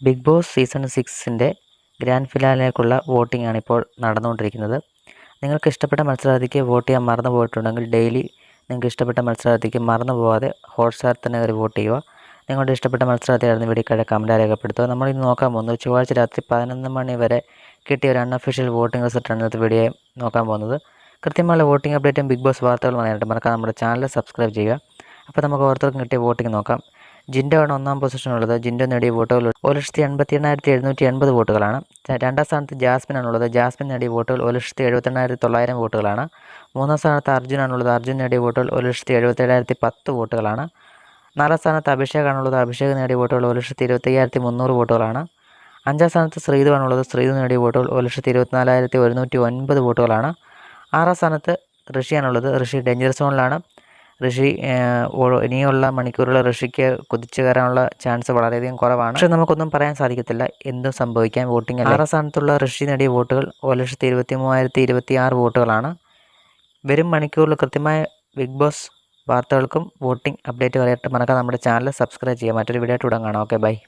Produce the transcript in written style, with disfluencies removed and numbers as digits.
Big Boss season 6ൻ്റെ grand ഫിനാലേക്കുള്ള voting ആണിപ്പോൾ നടന്നുകൊണ്ടിരിക്കുന്നത്. നിങ്ങൾക്ക് ഇഷ്ടപ്പെട്ട മത്സരാർത്ഥിക്ക് വോട്ട് ചെയ്യാൻ മറന്നു പോയിട്ടുണ്ടെങ്കിൽ ഡെയിലി നിങ്ങൾക്ക് ഇഷ്ടപ്പെട്ട മത്സരാർത്ഥിക്ക് മറന്നു പോകാതെ ഹോട്ട്സ്റ്റാർ തന്നെ കയറി വോട്ട് ചെയ്യുക. നിങ്ങളുടെ ഇഷ്ടപ്പെട്ട മത്സരാർത്ഥിയായിരുന്നു വീഡിയോയുടെ കമൻറ്റായി രേഖപ്പെടുത്തുക. നമ്മളിന്ന് നോക്കാൻ പോകുന്നത് ചൊവ്വാഴ്ച രാത്രി 11 മണി വരെ കിട്ടിയ ഒരു അൺഒഫീഷ്യൽ വോട്ടിംഗ് റിസൾട്ടാണ് ഇന്നത്തെ വീഡിയോ നോക്കാൻ പോകുന്നത്. കൃത്യമായ വോട്ടിംഗ് അപ്ഡേറ്റും ബിഗ് ബോസ് വാർത്തകളും അറിയാനായിട്ട് മറക്കാതെ നമ്മുടെ ചാനൽ സബ്സ്ക്രൈബ് ചെയ്യുക. അപ്പോൾ നമുക്ക് ഓരോരുത്തർക്കും കിട്ടിയ വോട്ടിംഗ് നോക്കാം. ജിൻഡോ ആണ് ഒന്നാം പൊസിഷനുള്ളത്. ജിൻഡോ നേടിയ വോട്ടുകൾ 1,88,780 വോട്ടുകളാണ്. രണ്ടാം സ്ഥാനത്ത് ജാസ്മിനാണുള്ളത്. ജാസ്മിൻ നേടിയ വോട്ടുകൾ 1,78,900 വോട്ടുകളാണ്. മൂന്നാം സ്ഥാനത്ത് അർജുനാണുള്ളത്. അർജുൻ നേടിയ വോട്ടുകൾ 1,77,10 വോട്ടുകളാണ്. നാലാം സ്ഥാനത്ത് അഭിഷേകാണുള്ളത്. അഭിഷേക് നേടിയ വോട്ടുകൾ 1,25,300 വോട്ടുകളാണ്. അഞ്ചാം സ്ഥാനത്ത് ശ്രീധു ആണുള്ളത്. ശ്രീധു നേടിയ വോട്ടുകൾ 1,24,109 വോട്ടുകളാണ്. ആറാം സ്ഥാനത്ത് ഋഷിയാണുള്ളത്. ഋഷി ഡേഞ്ചർ സോണിലാണ്. ഋഷി ഇനിയുള്ള മണിക്കൂറുകൾ ഋഷിക്ക് കുതിച്ചു കയറാനുള്ള ചാൻസ് വളരെയധികം കുറവാണ്. പക്ഷേ നമുക്കൊന്നും പറയാൻ സാധിക്കത്തില്ല, എന്തും സംഭവിക്കാം. വോട്ടിംഗ് ആറാം സ്ഥാനത്തുള്ള ഋഷി നേടിയ വോട്ടുകൾ 1,23,026 വോട്ടുകളാണ്. വരും മണിക്കൂറിൽ കൃത്യമായ ബിഗ് ബോസ് വാർത്തകൾക്കും വോട്ടിംഗ് അപ്ഡേറ്റ് വരെയായിട്ട് മറക്കാതെ നമ്മുടെ ചാനൽ സബ്സ്ക്രൈബ് ചെയ്യുക. മറ്റൊരു വീഡിയോ ആയിട്ട് ഉടൻ കാണാം. Okay, by.